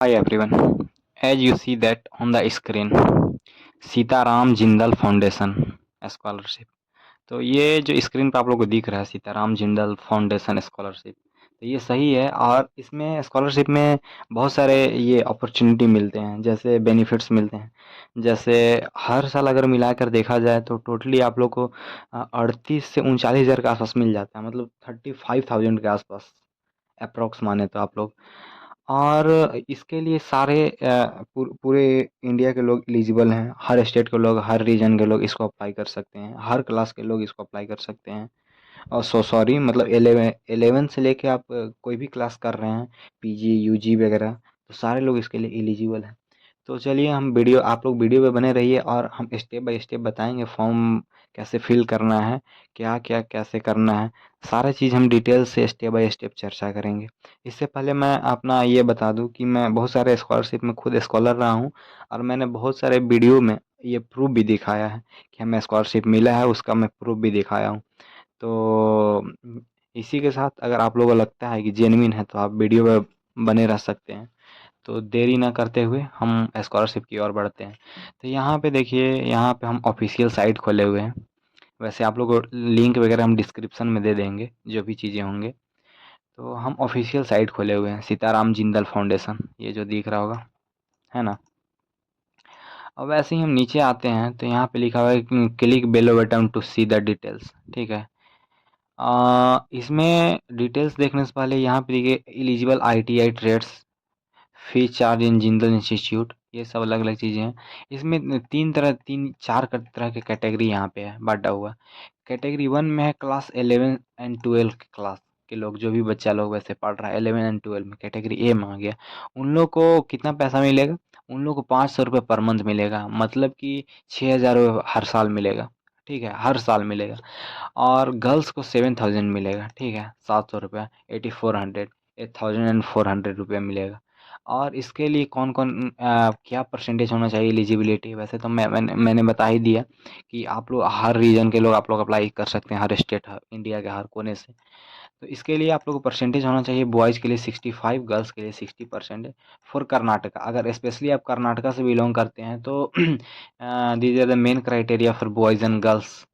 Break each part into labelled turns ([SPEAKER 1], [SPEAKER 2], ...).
[SPEAKER 1] Hi everyone. As you see that on the screen, Sitaram Jindal foundation scholarship. तो ये जो screen पे आप लोगों को दिख रहा है सीताराम जिंदल फाउंडेशन स्कॉलरशिप, तो ये सही है। और इसमें स्कॉलरशिप में बहुत सारे ये अपॉर्चुनिटी मिलते हैं, जैसे बेनिफिट्स मिलते हैं। जैसे हर साल अगर मिलाकर देखा जाए तो टोटली आप लोग को 38 से 39 हज़ार के आसपास मिल जाता है, मतलब 35,000 के आसपास अप्रोक्स माने तो आप लोग। और इसके लिए सारे पूरे इंडिया के लोग एलिजिबल हैं। हर स्टेट के लोग, हर रीजन के लोग इसको अप्लाई कर सकते हैं। हर क्लास के लोग इसको अप्लाई कर सकते हैं। और सॉरी, मतलब 11 से लेके आप कोई भी क्लास कर रहे हैं, पीजी यूजी वगैरह, तो सारे लोग इसके लिए एलिजिबल हैं। तो चलिए हम वीडियो आप लोग वीडियो पे बने रहिए और हम स्टेप बाय स्टेप बताएंगे फॉर्म कैसे फिल करना है, क्या क्या कैसे करना है। सारा चीज़ हम डिटेल से स्टेप बाय स्टेप चर्चा करेंगे। इससे पहले मैं अपना ये बता दूं कि मैं बहुत सारे स्कॉलरशिप में खुद स्कॉलर रहा हूं, और मैंने बहुत सारे वीडियो में ये प्रूफ भी दिखाया है कि हमें स्कॉलरशिप मिला है, उसका मैं प्रूफ भी दिखाया हूँ। तो इसी के साथ अगर आप लोगों को लगता है कि जेन्युइन है तो आप वीडियो में बने रह सकते हैं। तो देरी ना करते हुए हम स्कॉलरशिप की ओर बढ़ते हैं। तो यहाँ पे देखिए, यहाँ पे हम ऑफिशियल साइट खोले हुए हैं। वैसे आप लोग को लिंक वगैरह हम डिस्क्रिप्शन में दे देंगे, जो भी चीज़ें होंगे। तो हम ऑफिशियल साइट खोले हुए हैं, सीताराम जिंदल फाउंडेशन, ये जो दिख रहा होगा, है ना। अब वैसे ही हम नीचे आते हैं तो यहाँ पे लिखा हुआ है click below button to see the details, ठीक है। इसमें डिटेल्स देखने से पहले यहाँ पे देखिए eligible ITI trades, fee charge in Jindal institute, ये सब अलग अलग चीज़ें हैं। इसमें तीन चार तरह के कैटेगरी यहाँ पे है बांटा हुआ। कैटेगरी वन में है क्लास 11 एंड 12 के क्लास के लोग, जो भी बच्चा लोग वैसे पढ़ रहा है 11 एंड 12 में, कैटेगरी ए में आ गया। उन लोग को कितना पैसा मिलेगा? उन लोग को 500 रुपये पर मंथ मिलेगा, मतलब कि 6,000 हर साल मिलेगा, ठीक है, हर साल मिलेगा। और गर्ल्स को 7,000 मिलेगा, ठीक है, 700 रुपया, 8400, 8,400 रुपया मिलेगा। और इसके लिए कौन कौन क्या परसेंटेज होना चाहिए एलिजिबिलिटी, वैसे तो मैंने बता ही दिया कि आप लोग हर रीजन के लोग आप लोग अप्लाई कर सकते हैं, हर स्टेट, हर इंडिया के हर कोने से। तो इसके लिए आप लोग को परसेंटेज होना चाहिए, बॉयज़ के लिए 65, गर्ल्स के लिए 60%। फॉर कर्नाटका, अगर स्पेशली आप कर्नाटका से बिलोंग करते हैं तो these are the main criteria for boys and girls.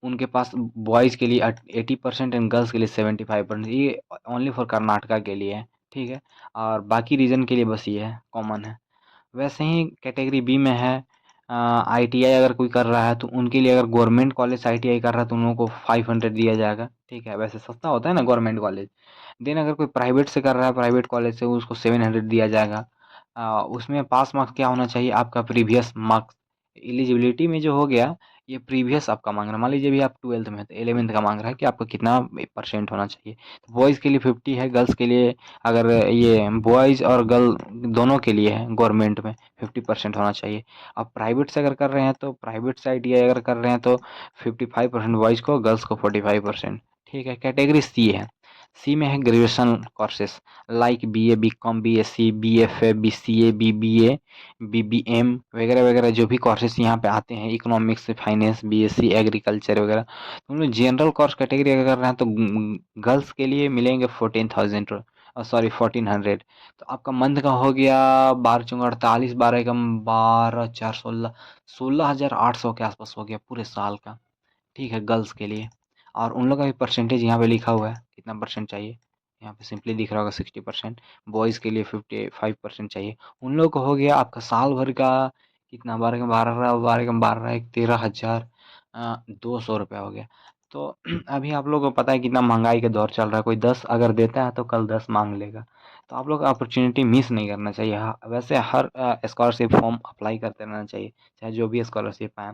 [SPEAKER 1] उनके पास बॉयज़ के लिए 80% एंड गर्ल्स के लिए 75%, ये ओनली फॉर कर्नाटका के लिए है, ठीक है। और बाकी रीजन के लिए बस ये है, कॉमन है। वैसे ही कैटेगरी बी में है आईटीआई अगर कोई कर रहा है तो उनके लिए, अगर गवर्नमेंट कॉलेज से आईटीआई कर रहा है तो उन लोगों को 500 दिया जाएगा, ठीक है। वैसे सस्ता होता है ना गवर्नमेंट कॉलेज। देन अगर कोई प्राइवेट से कर रहा है, प्राइवेट कॉलेज से, उसको 700 दिया जाएगा। उसमें पास मार्क्स क्या होना चाहिए आपका? Previous marks. एलिजिबिलिटी में जो हो गया, ये प्रीवियस आपका मांग रहा है। मान लीजिए अभी आप 12th में हैं तो 11th का मांग रहा है कि आपका कितना परसेंट होना चाहिए। तो बॉयज़ के लिए 50 है, गर्ल्स के लिए, अगर ये बॉयज़ और गर्ल दोनों के लिए है, गवर्नमेंट में 50% होना चाहिए। अब प्राइवेट से अगर कर रहे हैं तो प्राइवेट से आईटीआई अगर कर रहे हैं तो 55% बॉयज़ को, गर्ल्स को 45%, ठीक है। कैटेगरी सी है, सी में है graduation courses like BA, BCom, BSc, BFA, BCA, BBA, BBM वगैरह वगैरह, जो भी कोर्सेस यहाँ पे आते हैं, इकोनॉमिक्स, फाइनेंस, बीएससी, एग्रीकल्चर वगैरह। तो हम लोग जनरल कोर्स कैटेगरी अगर कर रहे हैं तो गर्ल्स के लिए मिलेंगे 14,000, सॉरी 1400। तो आपका मंथ का हो गया 12×4 = 48, 12 × 4 = 16, 16,800 के आसपास हो गया पूरे साल का, ठीक है, गर्ल्स के लिए। और उन लोग का भी परसेंटेज यहाँ पे लिखा हुआ है, कितना परसेंट चाहिए, यहाँ पे सिंपली दिख रहा होगा 60%। बॉयज़ के लिए 55% चाहिए। उन लोग को हो गया आपका साल भर का कितना, 12 × 12, 13,200 रुपया हो गया। तो अभी आप लोग को पता है कितना महंगाई का दौर चल रहा है, कोई 10 अगर देता है तो कल 10 मांग लेगा। तो आप लोग अपॉर्चुनिटी मिस नहीं करना चाहिए। हाँ, वैसे हर स्कॉलरशिप फॉर्म अप्लाई करते रहना चाहिए, चाहे जो भी स्कॉलरशिप आए।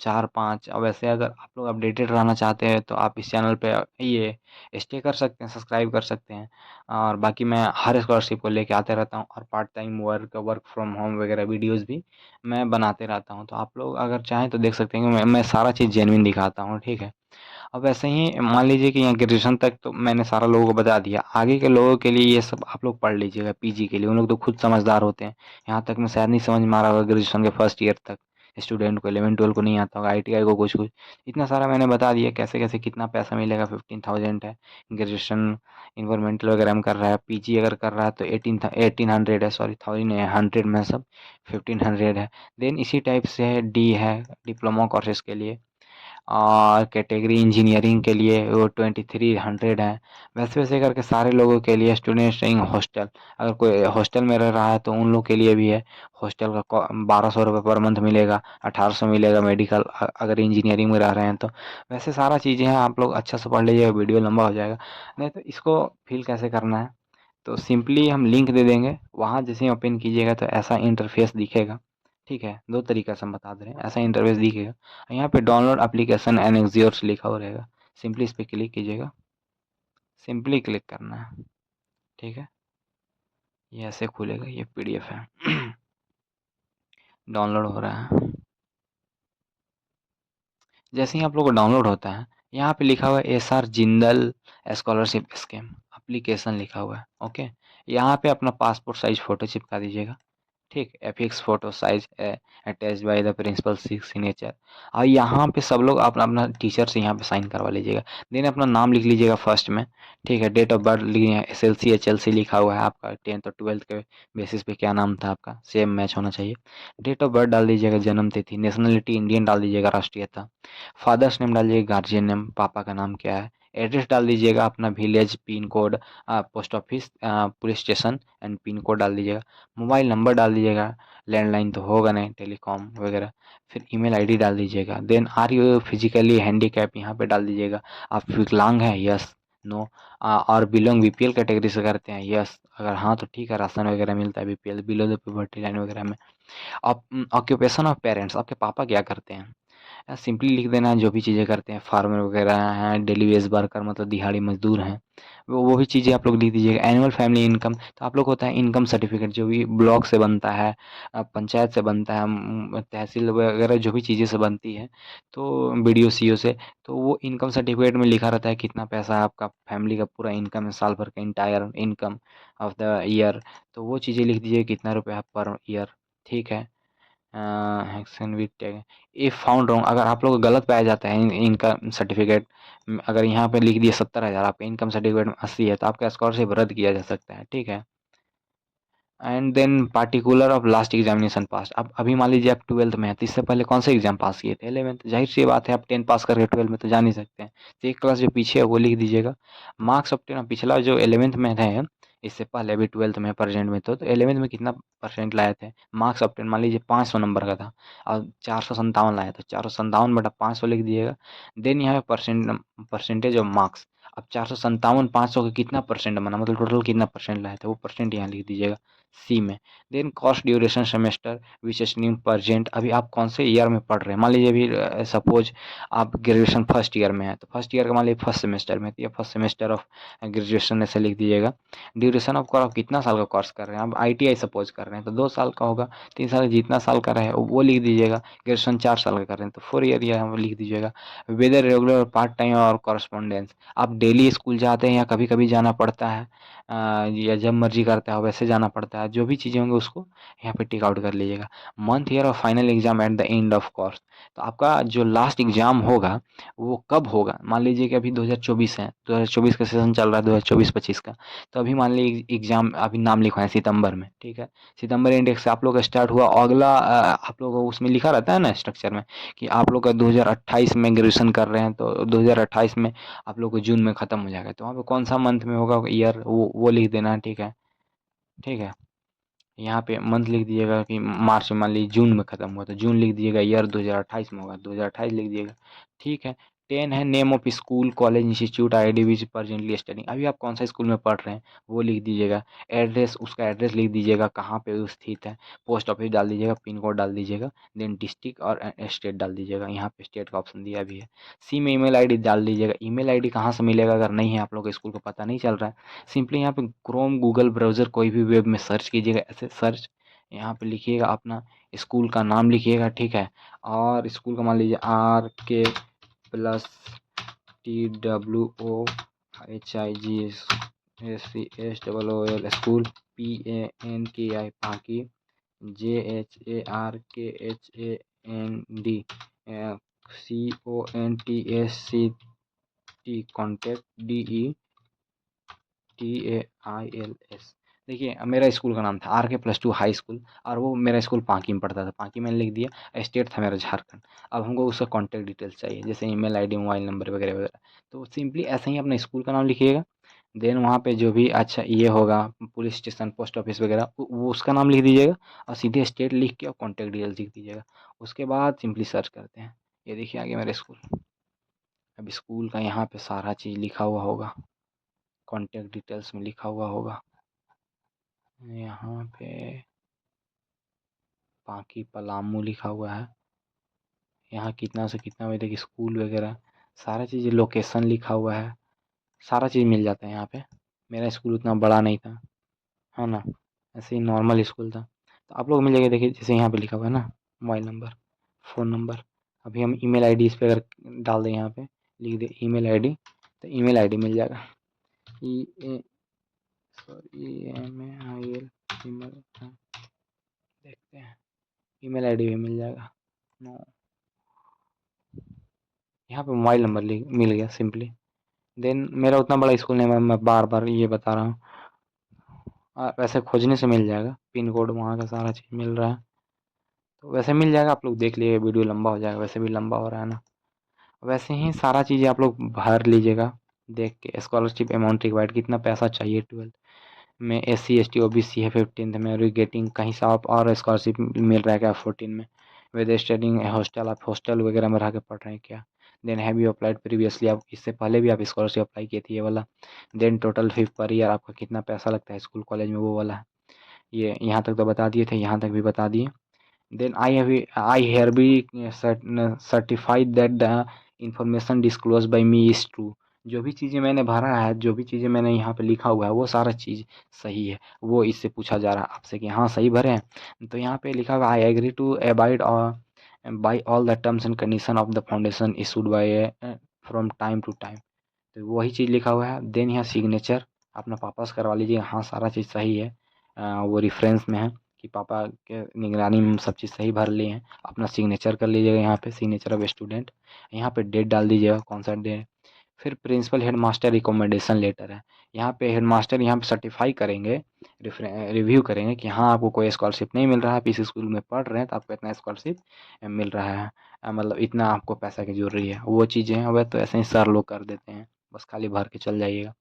[SPEAKER 1] 4-5, और वैसे अगर आप लोग अपडेटेड रहना चाहते हैं तो आप इस चैनल पे ये स्टे कर सकते हैं, सब्सक्राइब कर सकते हैं। और बाकी मैं हर स्कॉलरशिप को लेके आते रहता हूँ, और part time work from home वगैरह वीडियोस भी मैं बनाते रहता हूँ। तो आप लोग अगर चाहें तो देख सकते हैं कि मैं सारा चीज़ जेन्युइन दिखाता हूँ, ठीक है। अब वैसे ही मान लीजिए कि यहाँ ग्रेजुएशन तक तो मैंने सारा लोगों को बता दिया, आगे के लोगों के लिए ये सब आप लोग पढ़ लीजिएगा। पीजी के लिए उन लोग तो खुद समझदार होते हैं, यहाँ तक में शायद नहीं समझ में आ रहा होगा ग्रेजुएशन के फर्स्ट ईयर तक, स्टूडेंट को 11-12 को नहीं आता होगा, ITI को कुछ कुछ, इतना सारा मैंने बता दिया कैसे कैसे कितना पैसा मिलेगा। 15,000 है। ग्रेजुएशन इन्वायरमेंटल वगैरह में कर रहा है, PG अगर कर रहा है तो 1800 है, सॉरी 1000 में सब 1500 है। देन इसी टाइप से है, D है डिप्लोमा कोर्सेज के लिए, और कैटेगरी इंजीनियरिंग के लिए वो 2300 है। वैसे वैसे करके सारे लोगों के लिए, स्टूडेंट स्टेइंग हॉस्टल, अगर कोई हॉस्टल में रह रहा है तो उन लोग के लिए भी है। हॉस्टल का 1200 रुपये पर मंथ मिलेगा, 1800 मिलेगा मेडिकल, अगर इंजीनियरिंग में रह रहे हैं तो। वैसे सारा चीज़ें हैं, आप लोग अच्छा से पढ़ लीजिएगा, वीडियो लंबा हो जाएगा। नहीं तो इसको फिल कैसे करना है, तो सिंपली हम लिंक दे देंगे, वहाँ जैसे ही ओपन कीजिएगा तो ऐसा इंटरफेस दिखेगा। ठीक है, दो तरीका से हम बता दे रहे हैं, ऐसा इंटरफेस दिखेगा। यहाँ पे डाउनलोड एप्लीकेशन एंड एक्सियोर्स लिखा हुआ रहेगा, सिंपली इस पर क्लिक कीजिएगा, सिंपली क्लिक करना है। ठीक है, ये ऐसे खुलेगा, ये PDF है। डाउनलोड हो रहा है। जैसे ही आप लोग को डाउनलोड होता है, यहाँ पे लिखा हुआ है SR Jindal scholarship scheme application लिखा हुआ है। ओके, यहाँ पे अपना पासपोर्ट साइज फ़ोटो चिपका दीजिएगा। ठीक, affix photo size attach by the principal signature. और यहाँ पे सब लोग अपना अपना टीचर से यहाँ पे साइन करवा लीजिएगा। देन अपना नाम लिख लीजिएगा फर्स्ट में। ठीक है, डेट ऑफ बर्थ लिखिए, SLC HLC लिखा हुआ है आपका, 10th और 12th के बेसिस पे क्या नाम था आपका, सेम मैच होना चाहिए। डेट ऑफ बर्थ डाल दीजिएगा, जन्म तिथि, नेशनलिटी इंडियन डाल दीजिएगा, राष्ट्रीयता। फादर्स नेम डाल दीजिएगा, गार्जियन नेम, पापा का नाम क्या है। एड्रेस डाल दीजिएगा अपना, village, pin code, post office, police station and pin code डाल दीजिएगा। मोबाइल नंबर डाल दीजिएगा, लैंडलाइन तो होगा नहीं, टेलीकॉम वगैरह। फिर ईमेल आईडी डाल दीजिएगा। Then are you physically handicap यहाँ पे डाल दीजिएगा। आप विकलांग हैं, यस नो। और बिलोंग BPL कैटेगरी से करते हैं, यस। अगर हाँ तो ठीक है, राशन वगैरह मिलता है BPL below the poverty line वगैरह में। आप ऑक्यूपेशन ऑफ पेरेंट्स, आपके पापा क्या करते हैं, सिंपली लिख देना है जो भी चीज़ें करते हैं, फार्मर वगैरह हैं, डेली वेज वर्कर मतलब दिहाड़ी मजदूर हैं, वो भी चीज़ें आप लोग लिख दीजिएगा। एनुअल फैमिली इनकम, तो आप लोग होता है इनकम सर्टिफिकेट जो भी ब्लॉक से बनता है, पंचायत से बनता है, तहसील वगैरह जो भी चीज़ें से बनती है, तो BDO CO से, तो वो इनकम सर्टिफिकेट में लिखा रहता है कितना पैसा आपका फैमिली का पूरा इनकम है, साल भर का entire income of the year. तो वो चीज़ें लिख दीजिए कितना रुपये पर ईयर। ठीक है, hexane with tag. If found wrong, अगर आप लोग गलत पाया जाता है इनकम सर्टिफिकेट, अगर यहाँ पे लिख दिए 70,000, आपका इनकम सर्टिफिकेट में 80 है, तो आपका स्कॉलरशिप रद्द किया जा सकता है। ठीक है, and then particular of last examination pass. अब अभी मान लीजिए आप 12th में हैं, तो इससे पहले कौन से एग्जाम पास किए थे, 11th, जाहिर सी बात है आप 10 पास करके 12 में तो जा नहीं सकते हैं, तो एक क्लास जो पीछे है वो लिख दीजिएगा। मार्क्स ऑफ 10, पिछला जो 11th में थे, इससे पहले अभी 12th में प्रेजेंट में, तो 11th में कितना परसेंट लाए थे। मार्क्स ऑफ 10 मान लीजिए 500 नंबर का था और 457 लाए, तो 457 बटा 500 लिख दिएगा। देन यहाँ पे परसेंटेज ऑफ मार्क्स। अब 457 500 का कितना परसेंट बना, मतलब टोटल कितना परसेंट लाए थे, वो परसेंट यहाँ लिख दीजिएगा C में। Then cost duration semester which stream present, अभी आप कौन से ईयर में पढ़ रहे हैं, मान लीजिए अभी सपोज आप ग्रेजुएशन फर्स्ट ईयर में है, तो फर्स्ट ईयर का मान लीजिए फर्स्ट सेमेस्टर में, तो ये फर्स्ट सेमेस्टर ऑफ ग्रेजुएशन ऐसे लिख दीजिएगा। ड्यूरेशन ऑफ कोर्स, आप कितना साल का कोर्स कर रहे हैं, आप ITI सपोज कर रहे हैं तो 2 साल का होगा, 3 साल जितना साल का रहे वो लिख दीजिएगा। ग्रेजुएशन 4 साल का कर रहे हैं तो 4 ईयर यहाँ लिख दीजिएगा। वेदर रेगुलर पार्ट टाइम और कॉरस्पॉन्डेंस, आप डेली स्कूल जाते हैं या कभी कभी जाना पड़ता है, या जब मर्जी करता है वैसे जाना पड़ता है, जो भी चीज़ें होंगी उसको यहाँ पे टिक आउट कर लीजिएगा। Month year of final exam at the end of course, तो आपका जो लास्ट एग्जाम होगा वो कब होगा, मान लीजिए कि अभी 2024 है, 2024 का सेशन चल रहा है, 2024-25 का, तो अभी मान लीजिए एग्जाम अभी नाम लिखवाएं सितंबर में। ठीक है, सितंबर इंडेक्स से आप लोग का स्टार्ट हुआ, अगला आप लोग उसमें लिखा रहता है ना स्ट्रक्चर में कि आप लोग का 2028 में ग्रेजुएशन कर रहे हैं, तो 2028 में आप लोग को जून में ख़त्म हो जाएगा, तो वहाँ पे कौन सा मंथ में होगा ईयर, वो लिख देना है। ठीक है, ठीक है, यहाँ पे मंथ लिख दीजिएगा कि मार्च में, मान लीजिए जून में ख़त्म हुआ तो जून लिख दीजिएगा, ईयर 2028 में होगा 2028 लिख दीजिएगा। ठीक है, 10 है name of school college institute IIT which presently studying, अभी आप कौन सा स्कूल में पढ़ रहे हैं वो लिख दीजिएगा। एड्रेस, उसका एड्रेस लिख दीजिएगा कहाँ पे वो स्थित है, पोस्ट ऑफिस डाल दीजिएगा, पिन कोड डाल दीजिएगा। देन डिस्ट्रिक्ट और स्टेट डाल दीजिएगा, यहाँ पे स्टेट का ऑप्शन दिया भी है। C में ईमेल ID डाल दीजिएगा। ईमेल ID कहाँ से मिलेगा, अगर नहीं है आप लोग स्कूल को पता नहीं चल रहा है, सिंपली यहाँ पे क्रोम गूगल ब्राउज़र कोई भी वेब में सर्च कीजिएगा, ऐसे सर्च, यहाँ पे लिखिएगा अपना स्कूल का नाम लिखिएगा। ठीक है, और स्कूल का मान लीजिए RK+TWOHIGSCHOOL स्कूल, PANKI पाकि, JHARKHAM कॉन्टैक्ट DETAILS। देखिए मेरा स्कूल का नाम था RK+2 हाई स्कूल, और वो मेरा स्कूल पांकी में पड़ता था। पांकी मैंने लिख दिया, स्टेट था मेरा झारखंड। अब हमको उसका कॉन्टैक्ट डिटेल्स चाहिए, जैसे ईमेल आईडी, मोबाइल नंबर वगैरह वगैरह। तो सिंपली ऐसे ही अपना स्कूल का नाम लिखिएगा, देन वहाँ पे जो भी अच्छा ये होगा, पुलिस स्टेशन, पोस्ट ऑफिस वगैरह, वो उसका नाम लिख दीजिएगा, और सीधे स्टेट लिख के और कॉन्टैक्ट डिटेल्स लिख दीजिएगा। उसके बाद सिंपली सर्च करते हैं। ये देखिए आगे मेरा स्कूल। अब स्कूल का यहाँ पे सारा चीज़ लिखा हुआ होगा, कॉन्टैक्ट डिटेल्स में लिखा हुआ होगा। यहाँ पे पांकी पलामू लिखा हुआ है। यहाँ कितना से कितना बजे तक स्कूल वगैरह सारा चीज़, लोकेशन लिखा हुआ है, सारा चीज़ मिल जाता है यहाँ पे। मेरा स्कूल उतना बड़ा नहीं था, है ना, ऐसे ही नॉर्मल स्कूल था। तो आप लोग मिल जाएगा, देखिए जैसे यहाँ पे लिखा हुआ है ना, मोबाइल नंबर, फ़ोन नंबर। अभी हम ईमेल आईडी इस पे अगर डाल दें, यहाँ पे लिख दें ईमेल आईडी, तो ईमेल आईडी मिल जाएगा। ई ए सॉरी EMAIL ईमेल, देखते हैं, ईमेल आईडी भी मिल जाएगा। नो, यहाँ पे मोबाइल नंबर मिल गया सिंपली। देन मेरा उतना बड़ा स्कूल नहीं, मैं बार बार ये बता रहा हूँ। वैसे खोजने से मिल जाएगा, पिन कोड वहाँ का सारा चीज़ मिल रहा है, तो वैसे मिल जाएगा। आप लोग देख लिए, वीडियो लंबा हो जाएगा, वैसे भी लंबा हो रहा है ना। वैसे ही सारा चीज़ें आप लोग भर लीजिएगा, देख के स्कॉलरशिप अमाउंट रिक्वायर्ड, कितना पैसा चाहिए 12th में, SC ST OBC है, 15th में और गेटिंग कहीं से आप और स्कॉलरशिप मिल रहा है क्या 14 में, विद स्टडिंग हॉस्टल, आप हॉस्टल वगैरह में रह के पढ़ रहे हैं क्या। Then have you applied previously, आप इससे पहले भी आप स्कॉलरशिप अप्लाई किए थे, ये वाला। Then total fee per year आपका कितना पैसा लगता है स्कूल कॉलेज में, वो वाला है। ये यहाँ तक तो बता दिए थे, यहाँ तक भी बता दिए। Then I hereby certify that the information disclosed by me is true। जो भी चीज़ें मैंने भरा है, जो भी चीज़ें मैंने यहाँ पे लिखा हुआ है, वो सारा चीज़ सही है। वो इससे पूछा जा रहा है आपसे कि हाँ सही भरे हैं। तो यहाँ पे लिखा हुआ, I agree to abide by all the terms and condition of the foundation issued by from time to time। तो वही चीज़ लिखा हुआ है। देन यहाँ सिग्नेचर अपना पापा से करवा लीजिए, हाँ सारा चीज़ सही है। वो रेफरेंस में है कि पापा के निगरानी में सब चीज़ सही भर लिए हैं। अपना सिग्नेचर कर लीजिएगा यहाँ पे, सिग्नेचर ऑफ स्टूडेंट। यहाँ पे डेट डाल दीजिएगा, कौन सा डे। फिर प्रिंसिपल हेडमास्टर रिकमेंडेशन लेटर है। यहाँ पे हेडमास्टर यहाँ पे सर्टिफाई करेंगे, रिव्यू करेंगे कि हाँ आपको कोई स्कॉलरशिप नहीं मिल रहा है, आप इस स्कूल में पढ़ रहे हैं तो आपको इतना स्कॉलरशिप मिल रहा है, मतलब इतना आपको पैसा की जरूरी है। वो चीज़ें हैं, वह तो ऐसे ही सर लोग कर देते हैं, बस खाली भर के चल जाइएगा।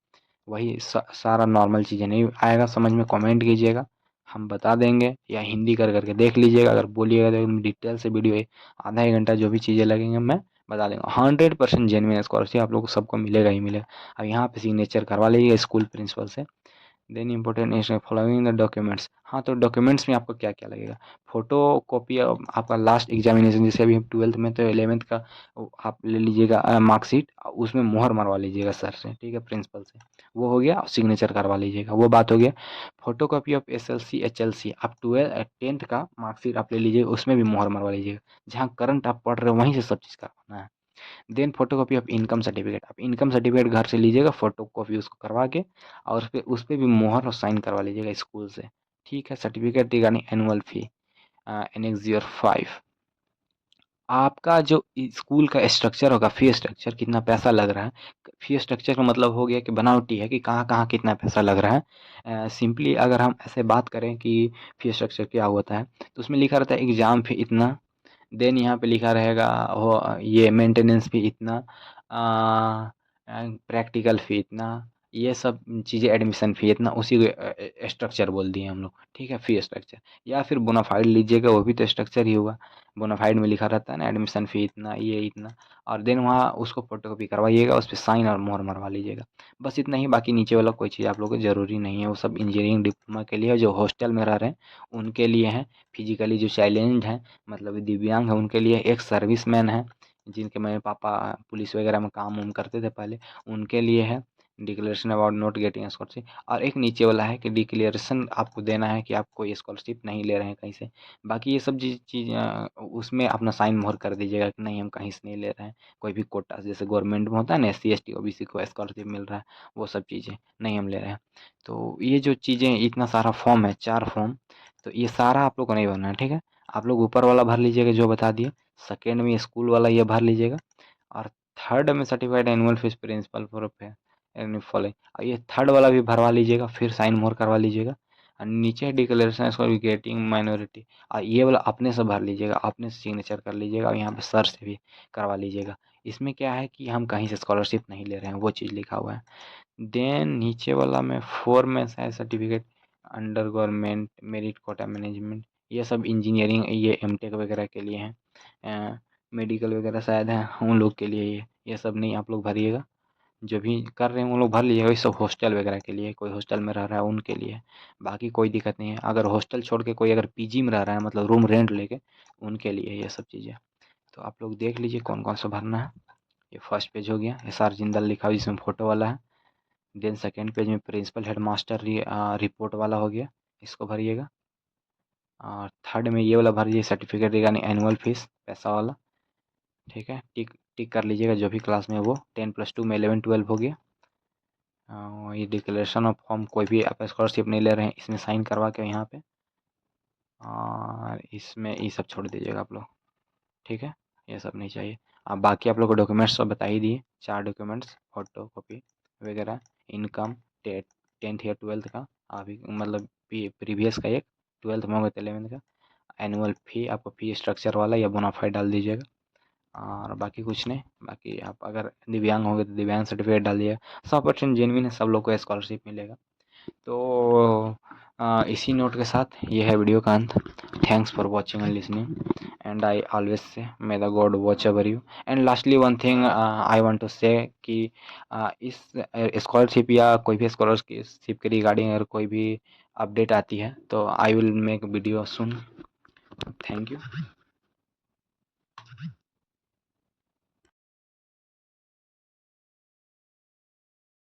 [SPEAKER 1] वही सारा नॉर्मल चीज़ें नहीं आएगा समझ में, कमेंट कीजिएगा, हम बता देंगे, या हिंदी कर करके देख लीजिएगा। अगर बोलिएगा तो डिटेल से वीडियो आधा एक घंटा जो भी चीज़ें लगेंगे मैं बता देंगे। 100% जेन्युइन स्कॉलरशिप आप लोग को सबको मिलेगा ही मिलेगा। अब यहाँ पे सिग्नेचर करवा लीजिएगा स्कूल प्रिंसिपल से। Then important is following the documents. हाँ तो डॉक्यूमेंट्स में आपको क्या क्या लगेगा, फोटो कॉपी आपका लास्ट एग्जामिनेशन, जैसे अभी हम 12th में तो 11th का आप ले लीजिएगा मार्कशीट, उसमें मोहर मरवा लीजिएगा सर से, ठीक है, प्रिंसिपल से। वो हो गया, सिग्नेचर करवा लीजिएगा, वो बात हो गया। Photo copy of SLC HLC, आप 10th का मार्कशीट आप ले लीजिएगा, उसमें भी मोहर मरवा लीजिएगा। जहाँ करंट आप पढ़ रहे हो वहीं से सब चीज़ करवाना है। Then photocopy of income certificate, आप इनकम सर्टिफिकेट घर से लीजिएगा, फोटोकॉपी उसको करवा के, और उस पे भी मोहर और साइन करवा लीजिएगा स्कूल से, ठीक है। सर्टिफिकेट रिगार्डिंग एनुअल फी एनेक्स ईयर 5। आपका जो स्कूल का स्ट्रक्चर होगा, फी स्ट्रक्चर कितना पैसा लग रहा है, फी स्ट्रक्चर का मतलब हो गया कि बनावटी है कि कहाँ कहाँ कितना पैसा लग रहा है। सिंपली अगर हम ऐसे बात करें कि फी स्ट्रक्चर क्या होता है, तो उसमें लिखा रहता है एग्ज़ाम फी इतना, देन यहाँ पे लिखा रहेगा वो ये मेंटेनेंस फी इतना, प्रैक्टिकल फी इतना, ये सब चीज़ें, एडमिशन फी इतना, उसी को स्ट्रक्चर बोल दिए हम लोग, ठीक है, फी स्ट्रक्चर। या फिर बोनाफाइड लीजिएगा, वो भी तो स्ट्रक्चर ही हुआ। बोनाफाइड में लिखा रहता है ना एडमिशन फी इतना, ये इतना, और देन वहाँ उसको फोटोकॉपी करवाइएगा, उस पर साइन और मोहर मरवा लीजिएगा। बस इतना ही, बाकी नीचे वाला कोई चीज़ आप लोगों को ज़रूरी नहीं है, वो सब इंजीनियरिंग डिप्लोमा के लिए है, जो हॉस्टल में रह रहे हैं उनके लिए है। फिजिकली जो चैलेंज हैं, मतलब दिव्यांग है, उनके लिए। एक सर्विसमैन है जिनके मम्मी पापा पुलिस वगैरह में काम उम करते थे पहले, उनके लिए है। Declaration about not getting scholarship, और एक नीचे वाला है कि डिक्लेरेशन आपको देना है कि आप कोई स्कॉलरशिप नहीं ले रहे हैं कहीं से। बाकी ये सब चीज़ उसमें अपना साइन मोहर कर दीजिएगा कि नहीं हम कहीं से नहीं ले रहे हैं, कोई भी कोटा जैसे गवर्नमेंट में होता है ना, SC ST OBC को स्कॉलरशिप मिल रहा है, वो सब चीज़ें नहीं हम ले रहे हैं। तो ये जो चीज़ें, इतना सारा फॉर्म है, 4 फॉर्म, तो ये सारा आप लोग को नहीं भरना है, ठीक है। आप लोग ऊपर वाला भर लीजिएगा जो बता दिए, सेकेंड में स्कूल वाला ये भर लीजिएगा, और थर्ड में certified annual fees principal proof है फॉलोइंग, और ये थर्ड वाला भी भरवा लीजिएगा, फिर साइन मोर करवा लीजिएगा, और नीचे डिक्लेरेशन इसको गेटिंग माइनॉरिटी, और ये वाला अपने से भर लीजिएगा, अपने से सिग्नेचर कर लीजिएगा, और यहाँ पे सर से भी करवा लीजिएगा। इसमें क्या है कि हम कहीं से स्कॉलरशिप नहीं ले रहे हैं, वो चीज़ लिखा हुआ है। देन नीचे वाला में 4 में है certificate under government merit quota management, ये सब इंजीनियरिंग, ये एमटेक वगैरह के लिए हैं, मेडिकल वगैरह शायद है उन लोग के लिए, ये सब नहीं आप लोग भरिएगा, जो भी कर रहे हैं वो लोग भर लीजिएगा। ये सब हॉस्टल वगैरह के लिए, कोई हॉस्टल में रह रहा है उनके लिए, बाकी कोई दिक्कत नहीं है। अगर हॉस्टल छोड़ के कोई अगर पीजी में रह रहा है, मतलब रूम रेंट लेके, उनके लिए ये सब चीज़ें। तो आप लोग देख लीजिए कौन कौन सा भरना है। ये फर्स्ट पेज हो गया, SR जिंदल लिखा हुआ जिसमें फोटो वाला है। देन सेकेंड पेज में प्रिंसिपल हेडमास्टर रिपोर्ट वाला हो गया, इसको भरिएगा। और थर्ड में ये वाला भरिए सर्टिफिकेट यानी एनुअल फीस पैसा वाला, ठीक है। टिक टिक कर लीजिएगा जो भी क्लास में है वो, 10+2 में 11-12 हो गया। ये डिक्लेरेशन ऑफ फॉर्म, कोई भी आप स्कॉलरशिप नहीं ले रहे हैं, इसमें साइन करवा के यहाँ पे, और इसमें ये सब छोड़ दीजिएगा आप लोग, ठीक है। ये सब नहीं चाहिए। अब बाकी आप लोग को डॉक्यूमेंट्स सब बता ही दिए, 4 डॉक्यूमेंट्स, फोटो कॉपी वगैरह, इनकम, 10th या 12th का, अभी मतलब प्रीवियस का एक, 12th में होगा तो 11th का, एनुअल फ़ी आपको फ़ी स्ट्रक्चर वाला या बोनाफाइड डाल दीजिएगा, और बाकी कुछ नहीं। बाकी आप अगर दिव्यांग होंगे तो दिव्यांग सर्टिफिकेट डाल दिए। 100% जेन्युइन है, सब लोग को स्कॉलरशिप मिलेगा। तो इसी नोट के साथ ये है वीडियो का अंत। Thanks for watching and listening, and I always say may the God watch over you. And lastly one thing I want to say कि इस स्कॉलरशिप या कोई भी स्कॉलरशिप के रिगार्डिंग अगर कोई भी अपडेट आती है तो I will make video soon. Thank you.